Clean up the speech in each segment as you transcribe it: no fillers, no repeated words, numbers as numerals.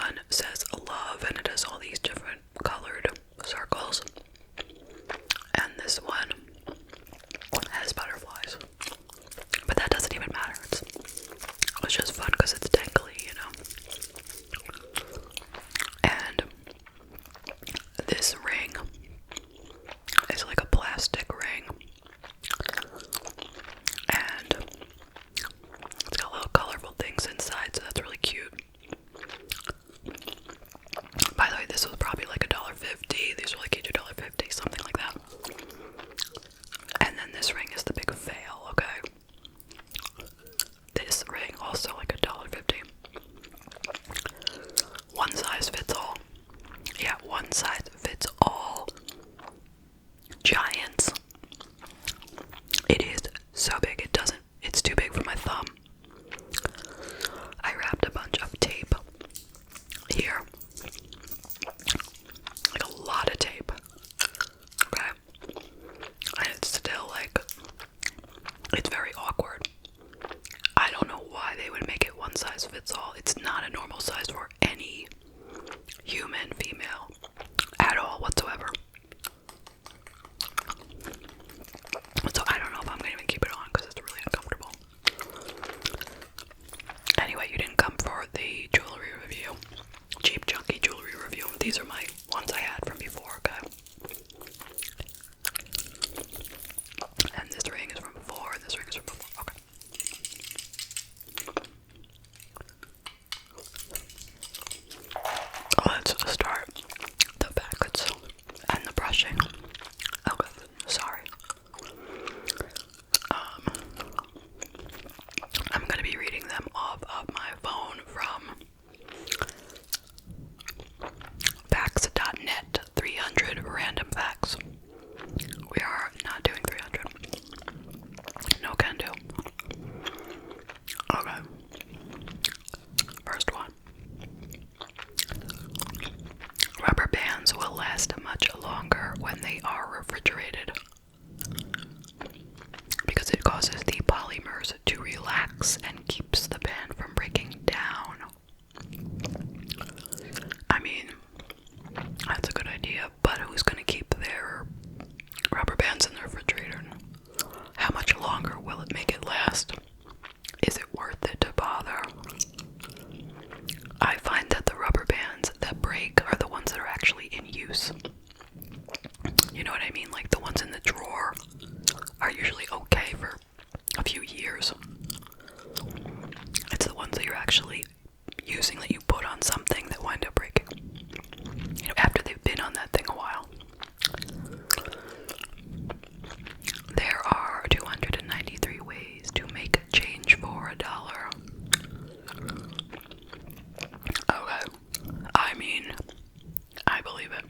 one says love and it has all these different colored circles. And this one has butterflies. But that doesn't even matter. It's just fun because it's dangly, you know. And this ring is like a plastic ring. And it's got little colorful things inside, so that's really cute. By the way, this was probably like $1.50. These were like each $1.50, something like that. And then this ring is the big fail, okay? This ring also like $1.50. One size fits all. Yeah, one size fits all. Giants. It is so big, it's too big for my thumb. I wrapped a bunch of tape here. Like a lot of tape. Okay? And it's still like, it's very awkward. I don't know why they would make it one size fits all. It's not a normal size for any human female at all whatsoever. So I don't know if I'm gonna even keep it on because it's really uncomfortable. Anyway, you didn't come for the jewelry review. Cheap, junky jewelry review. These are my ones I had from before, okay? And this ring is from before, and this ring is from before, okay. Let's start the backwards and the brushing. Okay, sorry. I'm going to be reading them off of my phone from facts.net. 300 random facts. We are not doing 300. No can do. Okay. First one. Rubber bands will last much longer when they are refrigerated because it causes the polymers to relax and keeps the band from breaking down. I mean, that's a good idea, but who's going to keep their rubber bands in the refrigerator? How much longer will it make it last? Is it worth it to bother? I find that the rubber bands that break are the ones that are actually in use. You know what I mean? Like the ones in the drawer are usually okay for a few years. It's the ones that you're actually using that you put on something that wind up breaking. You know, after they've been on that thing a while. There are 293 ways to make change for $1. Okay. I mean, I believe it.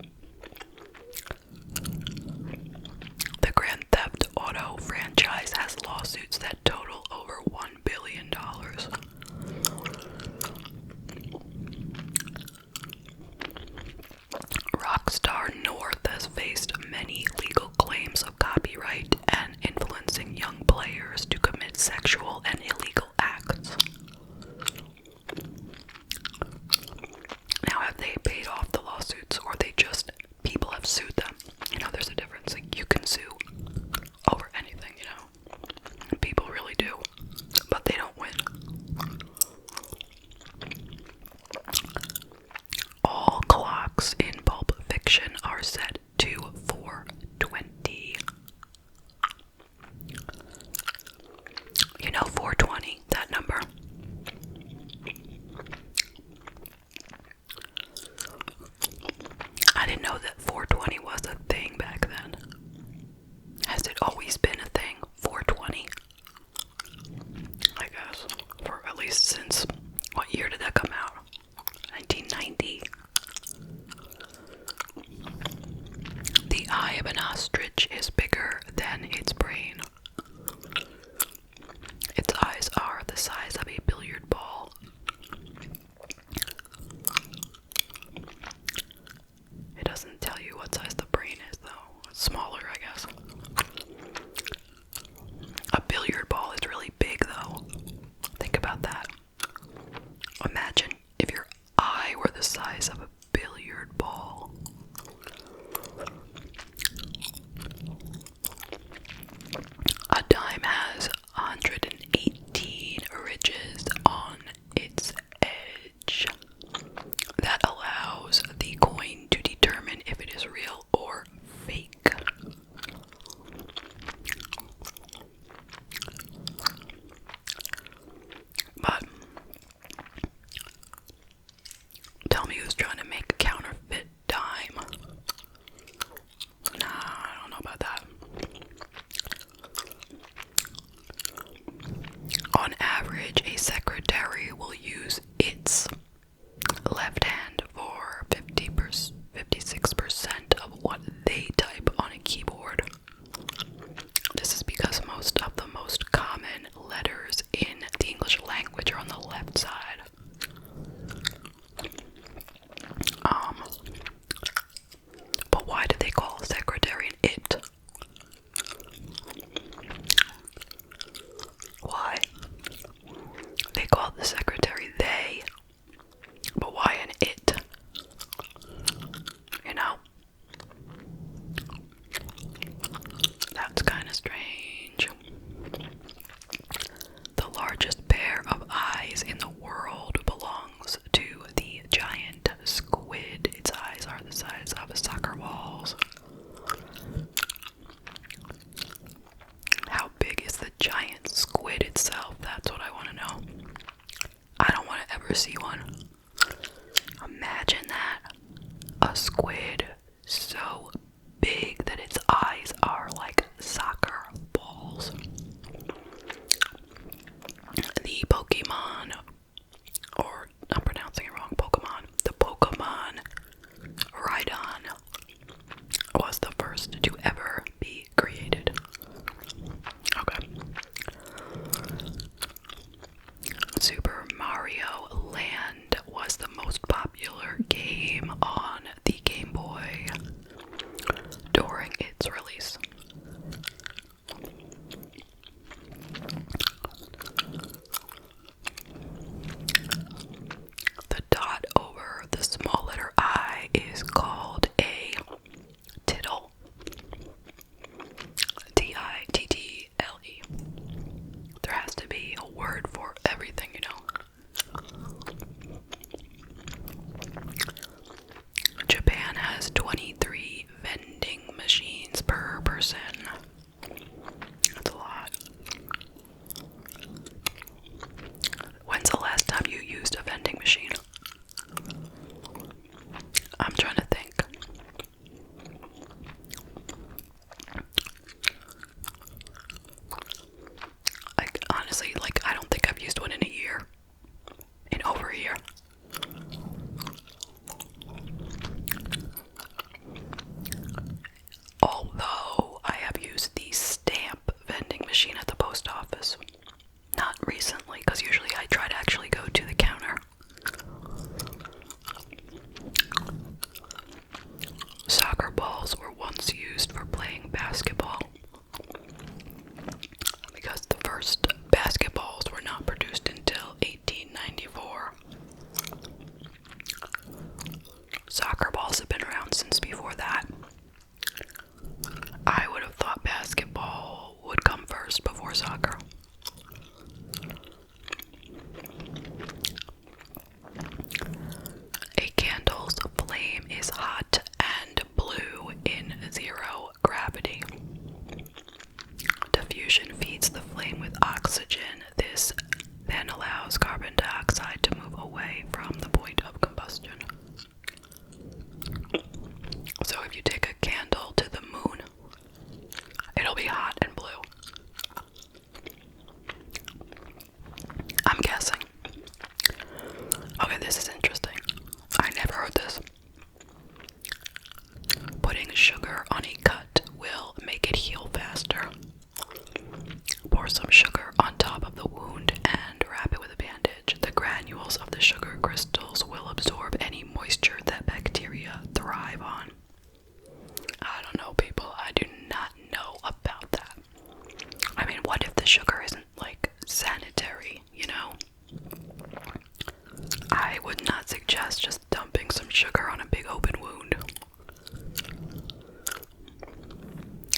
The Grand Theft Auto franchise has lawsuits that total over $1 billion. Rockstar North has faced many legal claims of copyright and influencing young players to commit sexual and illegal acts. Now, have they paid off the lawsuits, or they just, people have sued them? You know, there's a difference. Like, you can sue over anything, you know. People really do. But they don't win. All clocks in Pulp Fiction are set to 4:20. You know 4:20, that number? I didn't know that 4:20 was a thing back then. Has it always been a thing? 4:20? I guess. For at least since, what year did that come out? 1990. The eye of an ostrich is bigger than its brain. Its eyes are the size of a billiard ball. It doesn't tell you what size the brain I'm trying to think. Like, honestly, like, I don't think I've used one in a year. In over a year. Although I have used the stamp vending machine at the post office. Not recently, because usually I try to actually go to the counter. Soccer balls were once used for playing basketball. Because the first basketballs were not produced until 1894. Soccer balls have been around since before that. I would have thought basketball would come first before soccer. A candle's flame is hot and blue in zero gravity. Diffusion feeds the flame with oxygen. This then allows carbon dioxide to move away from the point of combustion. So if you take a candle to the moon, it'll be hot and blue. I'm guessing. Okay, this is interesting. I never heard this. Putting sugar on a cut will make it heal faster. Pour some sugar on top of the wound and wrap it with a bandage. The granules of the sugar crystals will absorb any moisture that bacteria thrive on. I don't know, people. I do not know about that. I mean, what if the sugar isn't, like, sanitary, you know? I would not suggest just dumping some sugar on a big open wound.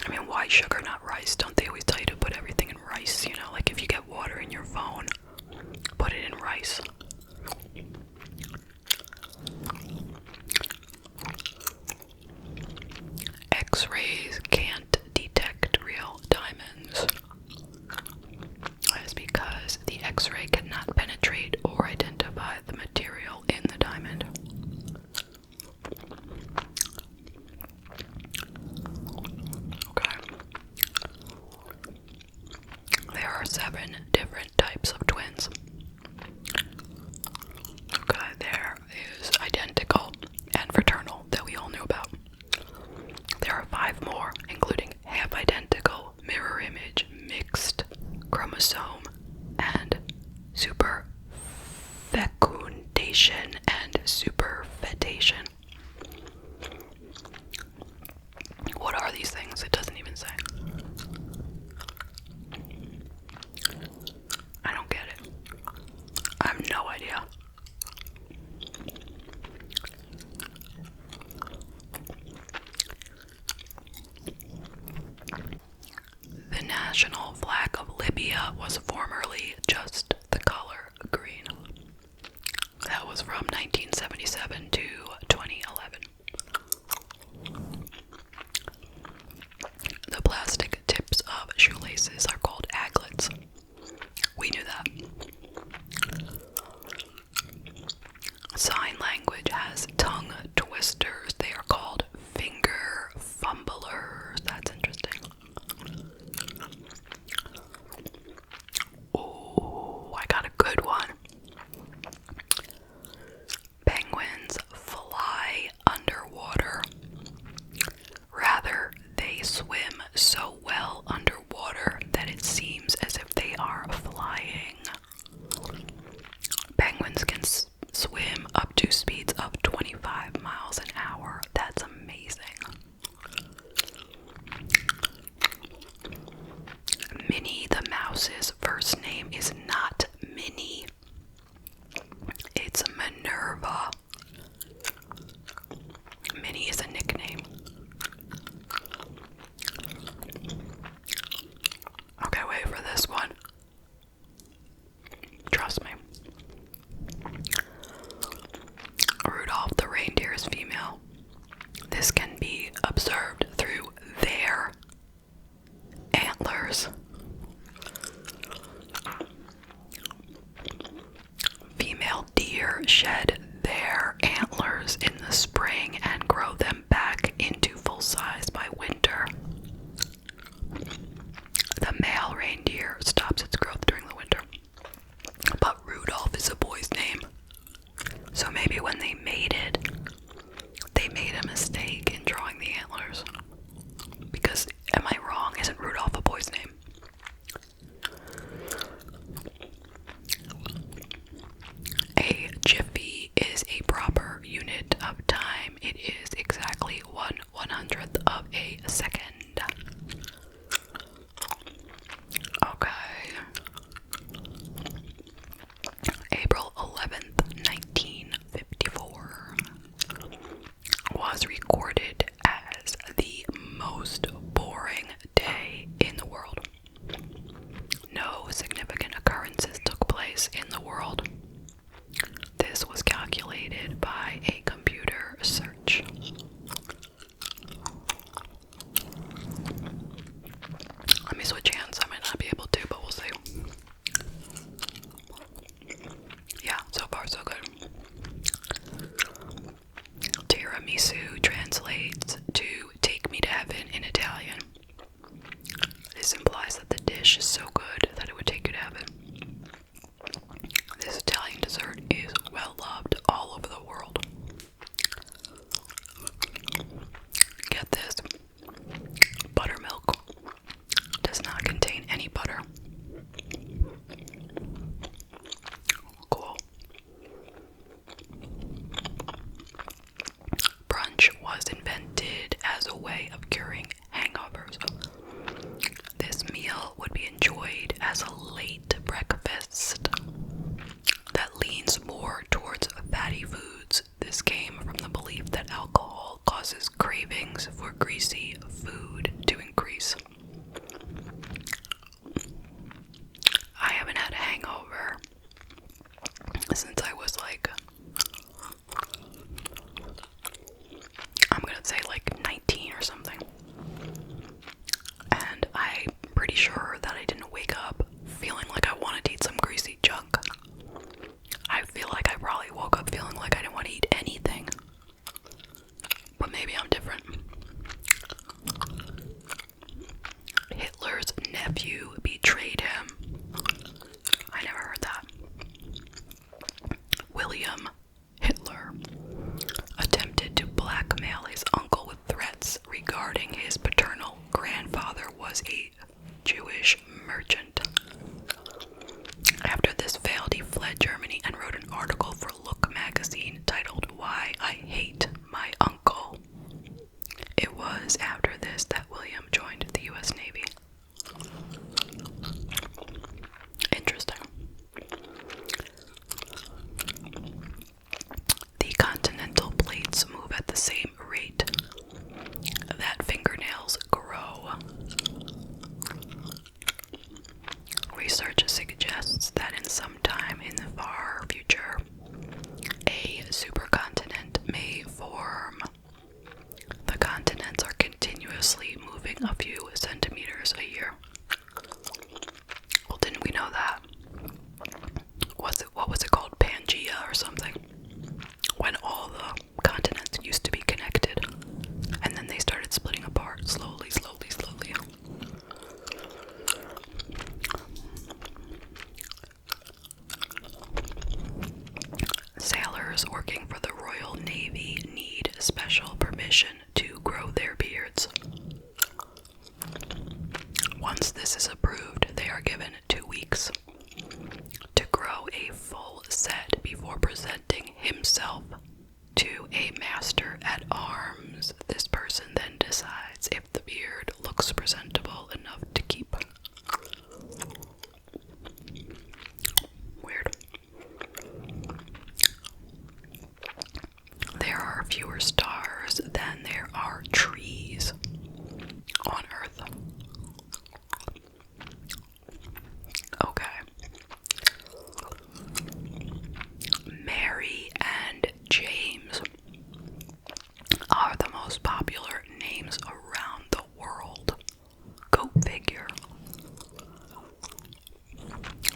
I mean, why sugar, not rice? Don't they always tell you to put everything in rice, you know? Like, if you get water in your phone, put it in rice. X-rays can't detect real diamonds. That is because the X-ray cannot penetrate or identify the material in the diamond. Okay. There are 7 different types of twins. Okay, there is identical and fraternal that we all knew about. There are 5 more, including half-identical, mirror image, mixed chromosome, and superfecundation and superfetation. What are these things? It doesn't even say. I don't get it. I have no idea. The national flag of Libya was formerly just the color green. That was from 1977 to 2011. The plastic tips of shoelaces are called aglets. We knew that. Sign language has tongue twisters. They are called finger fumblers. That's interesting. Ooh, I got a good one. Penguins fly underwater. Rather, they swim so well underwater that it seems as if they are flying. Penguins can swim up to speeds of 25 miles an hour. That's amazing. Minnie the Mouse's first name is not Minnie. It's Minerva. was recorded as the most boring day in the world. No significant occurrences took place in the world. This was calculated by a computer search. Let me switch hands. I might not be able to, but we'll see. Yeah, so far so good. Tiramisu translates to take me to heaven in Italian. This implies that the dish is so good that it would take you to heaven. This Italian dessert is well loved all over the world. Get this. Buttermilk does not contain any butter. Cool. Brunch was invented as a way of curing hangovers. This meal would be enjoyed as a late breakfast that leans more towards fatty foods. This came from the belief that alcohol causes cravings for greasy food to increase. I haven't had a hangover since I was like, I'm gonna say like 19 or something. And I'm pretty sure that I didn't wake up feeling like I wanted to eat some greasy junk. I feel like I probably woke up feeling like I didn't want to eat anything. But maybe I'm different. Hitler's nephew betrayed him. I never heard that. William Hitler attempted to blackmail his uncle with threats regarding his paternal grandfather was a Jewish merchant. After this failed, he fled Germany and wrote an article for Look magazine titled Why I Hate My Uncle. It was after this that William joined the U.S. Navy. Interesting. The continental plates move at the same rate that fingernails grow. Research suggests that in some time in the far future, a supercontinent may form. The continents are continuously moving a few centimeters a year. Well, didn't we know that? What was it called? Pangea or something? When all the continents used to be connected, and then they started splitting apart slowly. Sailors working for the Royal Navy need special permission to grow their beards. Once this is approved, they are given 2 weeks to grow a full set before presenting himself to a master at arms. This person then decides if the beard looks presentable enough to keep. Weird. There are fewer stars than there are trees on Earth. Okay. Mary and James are the most popular names around the world. Go figure.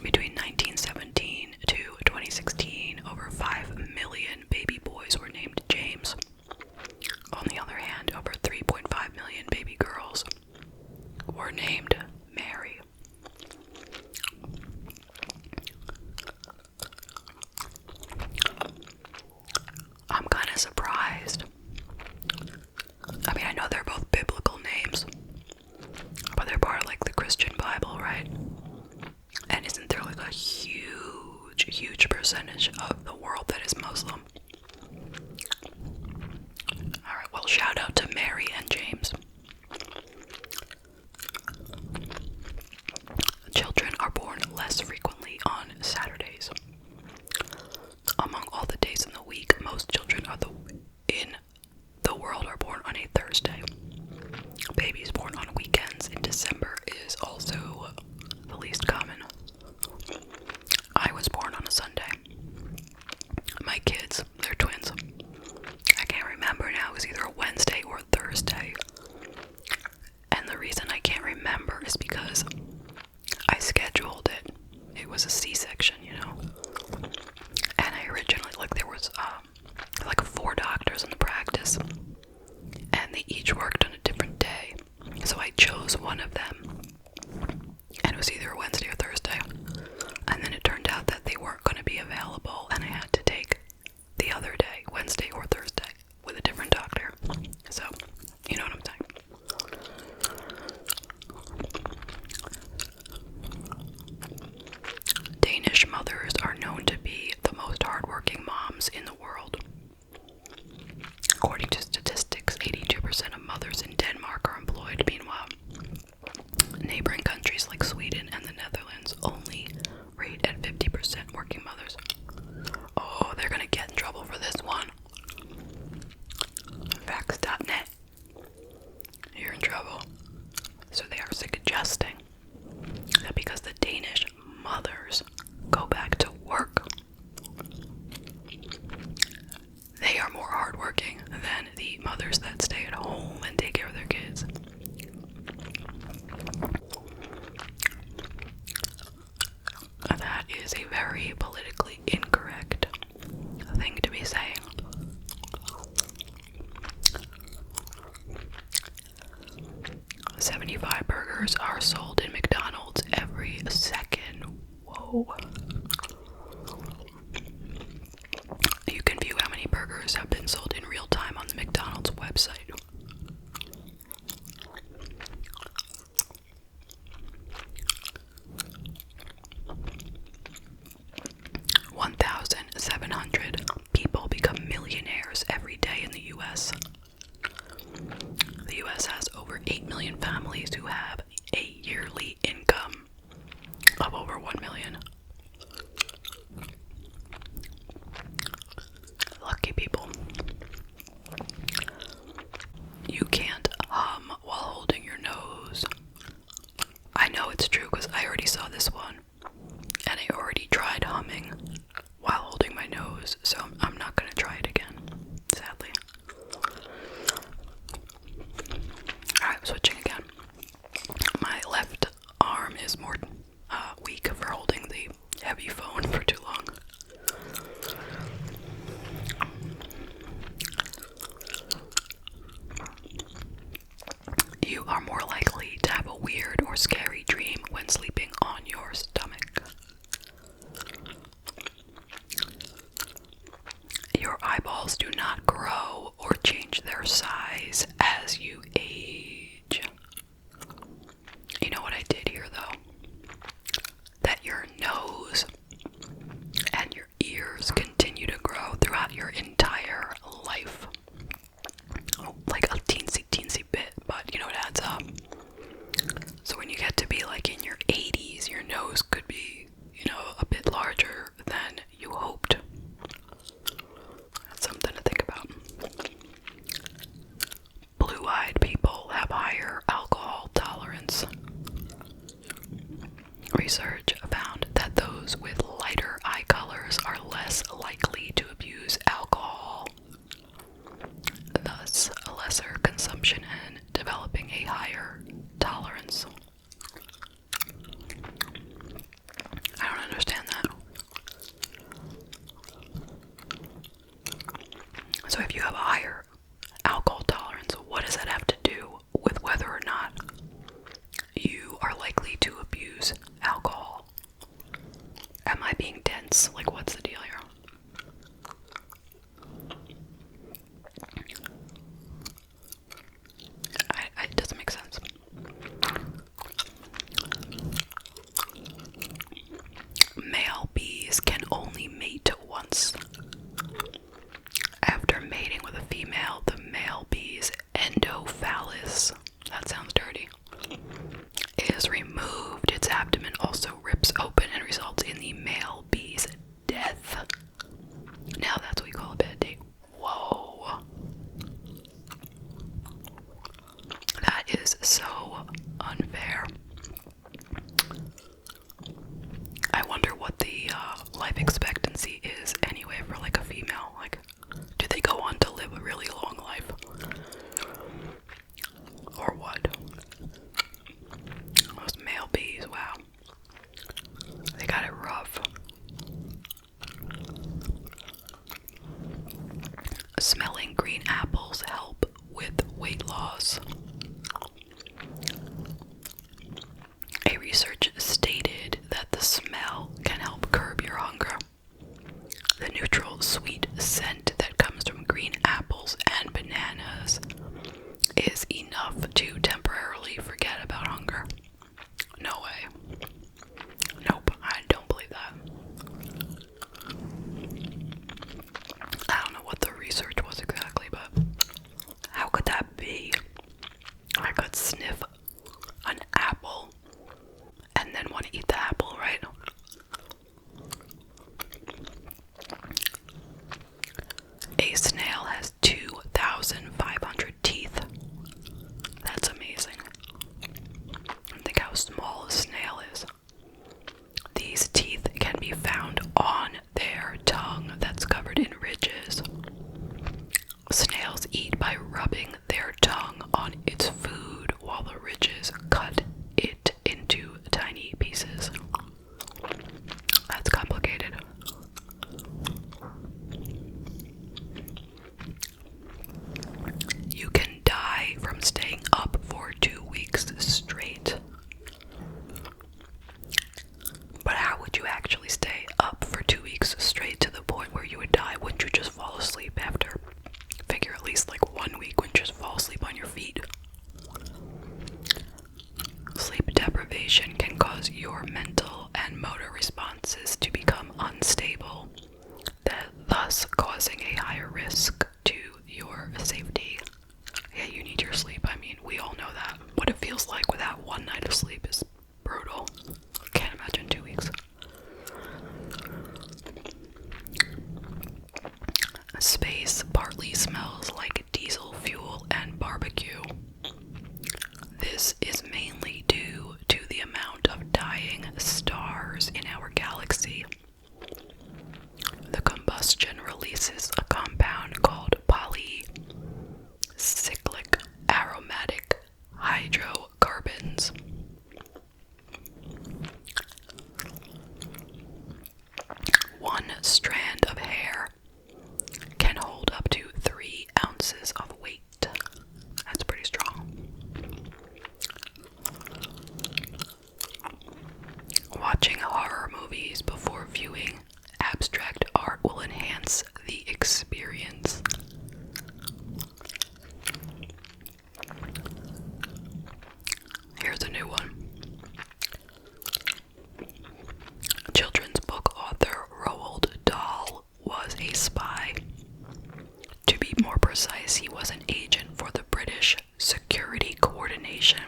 Between 1917 to 2016, over 5 million baby boys were named James. On the other hand, over 3.5 million baby girls Wednesday or Thursday with a different doctor. So, you know what I'm saying. Danish mothers are known to be the most hardworking moms in the world. According to statistics, 82% of mothers in Denmark are employed. Meanwhile, neighboring countries like Sweden and the Netherlands only rate at 50% working mothers. Oh, they're gonna get in trouble for this one. Facts.net. You're in trouble. So they are suggesting that because the Danish mothers go back to work, they are more hardworking than the mothers that stay at home and take care of their kids. That is a very politically incorrect thing to be saying. $75 burgers are sold in McDonald's every second. Whoa. You can view how many burgers have been sold in real time on the McDonald's website. $1,700 people become millionaires every day in the U.S. The U.S. has over 8 million families who have a yearly income of over $1 million. Lucky people. You can't hum while holding your nose. I know it's true because I already saw this one, and I already tried humming while holding my nose, so I'm not going to try it again, sadly. Alright, switching again. My left arm is more weak for holding the heavy phone for too long. You are more likely to have a weird or scary dream when sleeping on your stomach. Your eyeballs do not grow or change their size as you age. You know what I did here though? That your nose and your ears continue to grow throughout your entire life. Like a teensy bit, but you know, it adds up. So when you get to be like in your 80s, your nose could be, you know, a bit larger than you hoped. That's something to think about. Blue-eyed people have higher alcohol tolerance. Research found that those with lighter eye colors are less likely to abuse alcohol, thus a lesser consumption and developing a higher tolerance. I don't understand that. So if you have a higher alcohol tolerance, what does that have to do with whether or not you are likely to abuse alcohol? Am I being dense? Like, what's the deal here? It doesn't make sense. Male bees can only mate once. After mating with a female, the male bee's endophallus, that sounds dirty, is removed. Its abdomen also rips open and results in the male bee's death. Now that's what we call a bad date. Whoa. That is so unfair. I wonder what the life expectancy is anyway for like a female. Like, do they go on to live a really long life? Or what? Those male bees, wow. They got it rough. Smelling green apples help with weight loss. A research stated that the smell can help curb your hunger. The neutral, sweet scent that comes from to temporarily forget about hunger. No way. Nope, I don't believe that. I don't know what the research was exactly, but how could that be? I could sniff an apple and then want to eat the apple, right? A snail has 2,500 teeth. That's amazing. Think how small a snail is. These teeth can be found on their tongue that's covered in ridges. Snails eat by rubbing their tongue on its food while the ridges cut it into tiny pieces. That's complicated. You can die from staying up for 2 weeks straight. But how would you actually stay up for 2 weeks straight to the point where you would die? Wouldn't you just fall asleep after? Figure at least like 1 week, wouldn't you just fall asleep on your feet? Sleep deprivation can cause your mental and motor responses to become unstable, thus causing a higher risk to your safety. Yeah, you need your sleep. I mean, we all know that. What it feels like without 1 night of sleep is brutal. Can't imagine 2 weeks. Space partly smells like diesel fuel and barbecue. This is mainly due to the amount of dying stars in our galaxy. The combustion releases a compound called polycyclic aromatic hydrocarbons. One strand of hair can hold up to 3 ounces of weight. That's pretty strong. Watching horror movies before viewing abstract art will enhance the experience. Here's a new one. Children's book author Roald Dahl was a spy. To be more precise, he was an agent for the British Security Coordination.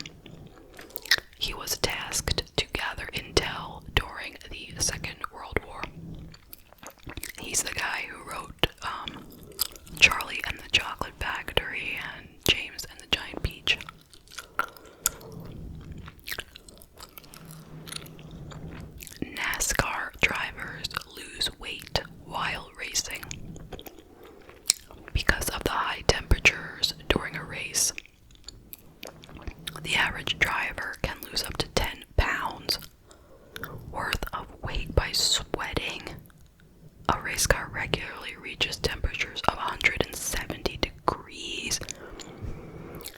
He was tasked to gather intel during the Second World War. He's the guy who wrote Charlie and the Chocolate Factory and James and the Giant Peach. NASCAR drivers lose weight while racing. Because of the high temperatures during a race, the average driver can lose up to 10 pounds worth of weight by sweating. A race car regularly reaches temperatures of 170 degrees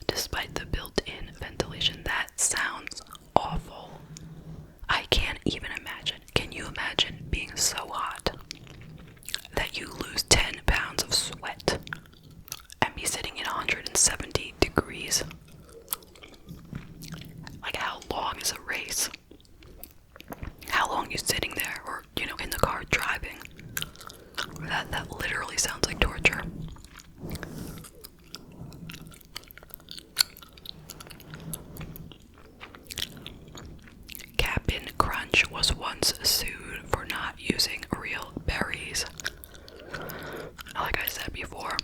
despite the built-in ventilation. That sounds awful. I can't even imagine. Can you imagine being so hot that you lose 10 pounds of sweat and be sitting in 170 degrees? Like, how long is a race? How long are you sitting there or, in the car driving? That literally sounds like torture. Cap'n Crunch was once sued for not using real berries. Like I said before,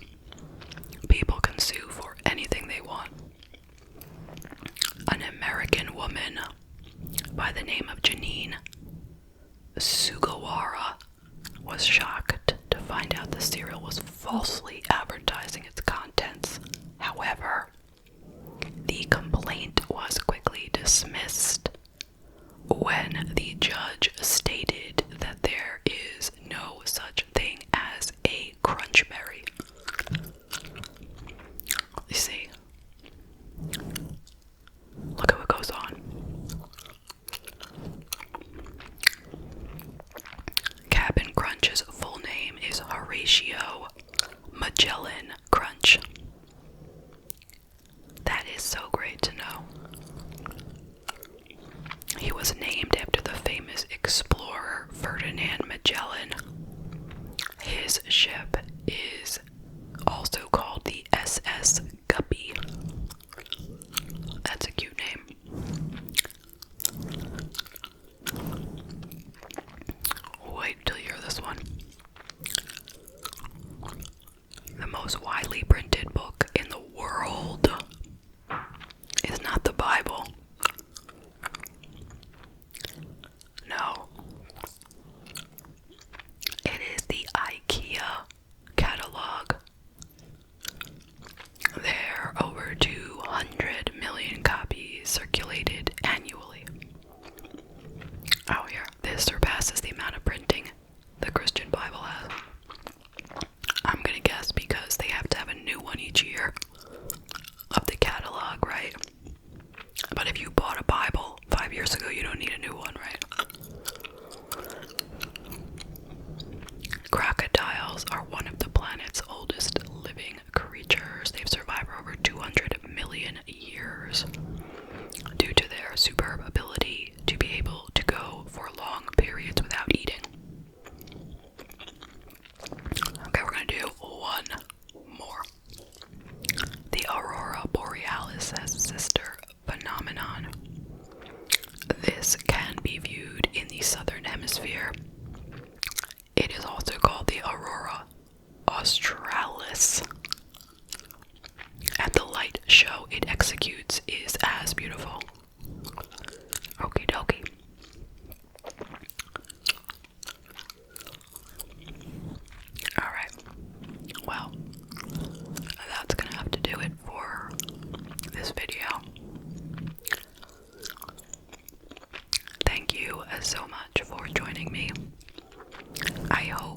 people can sue for anything they want. An American woman by the name of Janine Sugawara was shocked to find out the cereal was falsely advertising its contents. However, the complaint was quickly dismissed when the judge stated that there is no such thing as a crunchberry. You see, look at what goes on. Cap'n Crunch's full name is Horatio Magellan Crunch. That is so great. most widely printed book in the world is not the Bible. No. It is the IKEA catalog. There are over 200 million copies circulated annually. Oh, here. This surpasses the amount of printing the Christian Bible has. I'm gonna guess because they have to have a new one each year of the catalog, right? But if you bought a Bible 5 years ago, you don't need a new one, right? Crocodiles are one of the planet's oldest living creatures. They've survived for over 200 million years due to their superb ability to be able to go for long periods without eating. Okay, we're gonna do one more. The Aurora Borealis has a sister phenomenon. This can be viewed in the southern hemisphere. It is also called the Aurora Australis. And the light show it executes is as beautiful. Okie dokie. Alright. Well, that's gonna have to do it for this video. Thank you so much for joining me. I hope